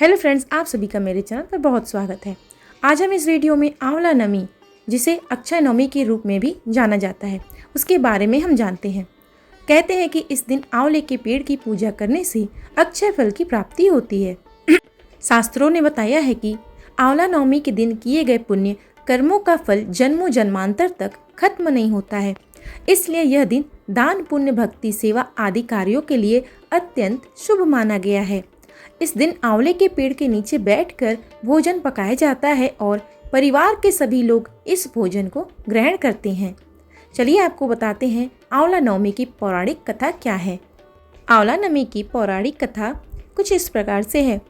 Hello friends, आप सभी का मेरे चैनल पर बहुत स्वागत है। आज हम इस वीडियो में आंवला नमी, जिसे अक्षय नवमी के रूप में भी जाना जाता है, उसके बारे में हम जानते हैं। कहते हैं कि इस दिन आंवले के पेड़ की पूजा करने से अक्षय फल की प्राप्ति होती है। शास्त्रों ने बताया है कि आंवला नवमी के दिन किए गए पुण्य कर्मों का फल जन्मों जन्मांतर तक खत्म नहीं होता है। इसलिए यह दिन दान, पुण्य, भक्ति, सेवा आदि कार्यों के लिए अत्यंत शुभ माना गया है। इस दिन आंवले के पेड़ के नीचे बैठकर भोजन पकाया जाता है और परिवार के सभी लोग इस भोजन को ग्रहण करते हैं। चलिए आपको बताते हैं आंवला नवमी की पौराणिक कथा क्या है। आंवला नवमी की पौराणिक कथा कुछ इस प्रकार से है।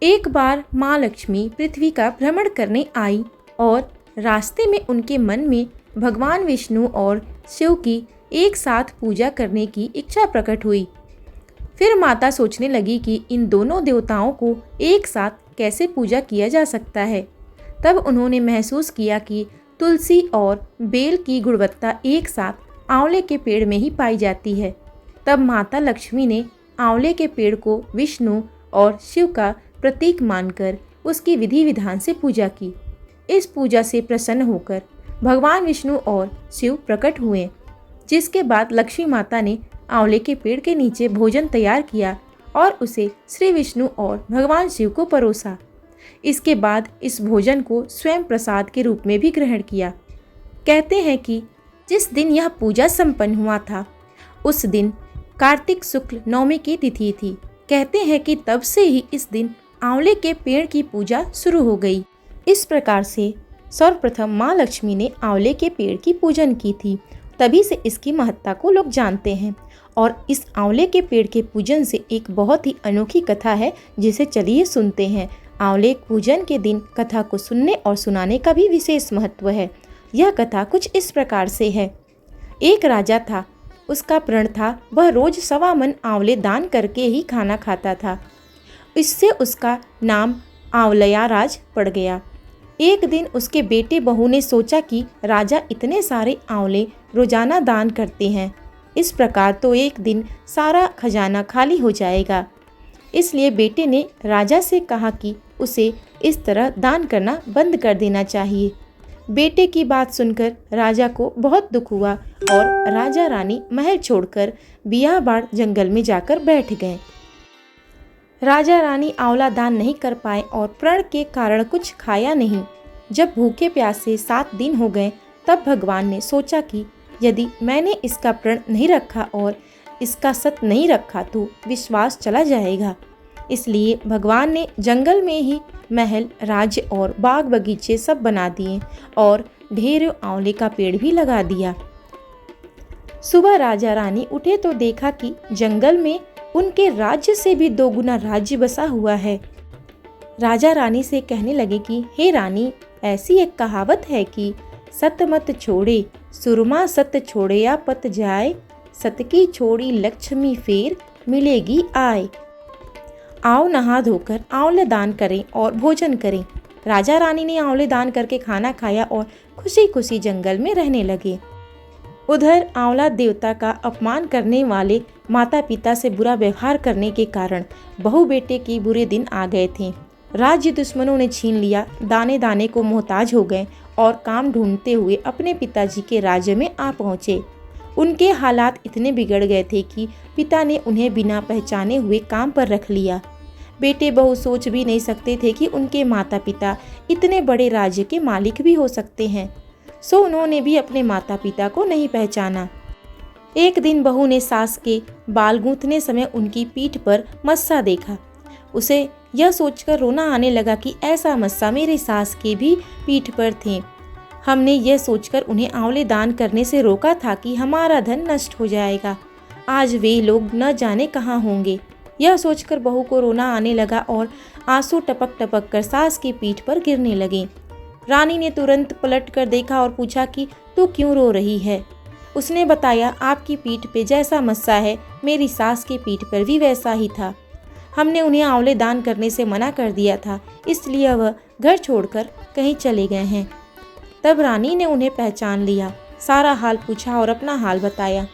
एक बार माँ लक्ष्मी पृथ्वी का भ्रमण करने आई और रास्ते में उनके मन में भगवान विष्णु और शिव की एक साथ पूजा करने की इच्छा प्रकट हुई। फिर माता सोचने लगी कि इन दोनों देवताओं को एक साथ कैसे पूजा किया जा सकता है। तब उन्होंने महसूस किया कि तुलसी और बेल की गुणवत्ता एक साथ आंवले के पेड़ में ही पाई जाती है। तब माता लक्ष्मी ने आंवले के पेड़ को विष्णु और शिव का प्रतीक मानकर उसकी विधि विधान से पूजा की। इस पूजा से प्रसन्न होकर भगवान विष्णु और शिव प्रकट हुए, जिसके बाद लक्ष्मी माता ने आंवले के पेड़ के नीचे भोजन तैयार किया और उसे श्री विष्णु और भगवान शिव को परोसा। इसके बाद इस भोजन को स्वयं प्रसाद के रूप में भी ग्रहण किया। कहते हैं कि जिस दिन यह पूजा संपन्न हुआ था उस दिन कार्तिक शुक्ल नवमी की तिथि थी। कहते हैं कि तब से ही इस दिन आंवले के पेड़ की पूजा शुरू हो गई। इस प्रकार से सर्वप्रथम माँ लक्ष्मी ने आंवले के पेड़ की पूजन की थी, तभी से इसकी महत्ता को लोग जानते हैं। और इस आंवले के पेड़ के पूजन से एक बहुत ही अनोखी कथा है, जिसे चलिए सुनते हैं। आंवले पूजन के दिन कथा को सुनने और सुनाने का भी विशेष महत्व है। यह कथा कुछ इस प्रकार से है। एक राजा था, उसका प्रण था वह रोज 1.25 मन आंवले दान करके ही खाना खाता था। इससे उसका नाम आंवलया राज पड़ गया। एक दिन उसके बेटे बहू ने सोचा कि राजा इतने सारे आंवले रोजाना दान करते हैं, इस प्रकार तो एक दिन सारा खजाना खाली हो जाएगा। इसलिए बेटे ने राजा से कहा कि उसे इस तरह दान करना बंद कर देना चाहिए। बेटे की बात सुनकर राजा को बहुत दुख हुआ और राजा रानी महल छोड़कर बियाबान जंगल में जाकर बैठ गए। राजा रानी आंवला दान नहीं कर पाए और प्रण के कारण कुछ खाया नहीं। जब भूखे प्यासे 7 दिन हो गए, तब भगवान ने सोचा कि यदि मैंने इसका प्रण नहीं रखा और इसका सत नहीं रखा तो विश्वास चला जाएगा। इसलिए भगवान ने जंगल में ही महल, राज्य और बाग बगीचे सब बना दिए और ढेरों आंवले का पेड़ भी लगा दिया। सुबह राजा रानी उठे तो देखा कि जंगल में उनके राज्य से भी 2 गुना राज्य बसा हुआ है। राजा रानी से कहने लगे कि हे रानी, ऐसी एक कहावत है कि सत मत छोड़े सुरमा सत छोड़े या पत जाए, सत की छोड़ी लक्ष्मी फेर मिलेगी आए। आओ नहा धोकर आंवले दान करें और भोजन करें। राजा रानी ने आंवले दान करके खाना खाया और खुशी खुशी जंगल में रहने लगे। उधर आंवला देवता का अपमान करने वाले माता पिता से बुरा व्यवहार करने के कारण बहू बेटे की बुरे दिन आ गए थे। राज्य दुश्मनों ने छीन लिया, दाने दाने को मोहताज हो गए और काम ढूंढते हुए अपने पिताजी के राज्य में आ पहुँचे। उनके हालात इतने बिगड़ गए थे कि पिता ने उन्हें बिना पहचाने हुए काम पर रख लिया। बेटे बहू सोच भी नहीं सकते थे कि उनके माता पिता इतने बड़े राज्य के मालिक भी हो सकते हैं, सो उन्होंने भी अपने माता पिता को नहीं पहचाना। एक दिन बहू ने सास के बाल गूंथने समय उनकी पीठ पर मस्सा देखा। उसे यह सोचकर रोना आने लगा कि ऐसा मस्सा मेरे सास के भी पीठ पर थे। हमने यह सोचकर उन्हें आंवले दान करने से रोका था कि हमारा धन नष्ट हो जाएगा। आज वे लोग न जाने कहाँ होंगे। यह सोचकर बहू को रोना आने लगा और आंसू टपक टपक कर सास की पीठ पर गिरने लगे। रानी ने तुरंत पलट कर देखा और पूछा कि तू क्यों रो रही है। उसने बताया, आपकी पीठ पे जैसा मस्सा है मेरी सास की पीठ पर भी वैसा ही था। हमने उन्हें आंवले दान करने से मना कर दिया था, इसलिए वह घर छोड़कर कहीं चले गए हैं। तब रानी ने उन्हें पहचान लिया, सारा हाल पूछा और अपना हाल बताया।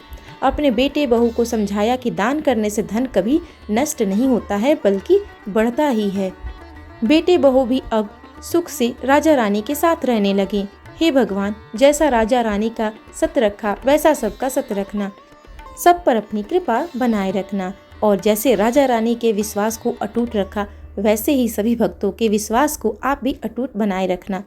अपने बेटे बहू को समझाया कि दान करने से धन कभी नष्ट नहीं होता है बल्कि बढ़ता ही है। बेटे बहू भी अब सुख से राजा रानी के साथ रहने लगे। हे भगवान, जैसा राजा रानी का सत रखा वैसा सबका सत रखना, सब पर अपनी कृपा बनाए रखना, और जैसे राजा रानी के विश्वास को अटूट रखा वैसे ही सभी भक्तों के विश्वास को आप भी अटूट बनाए रखना।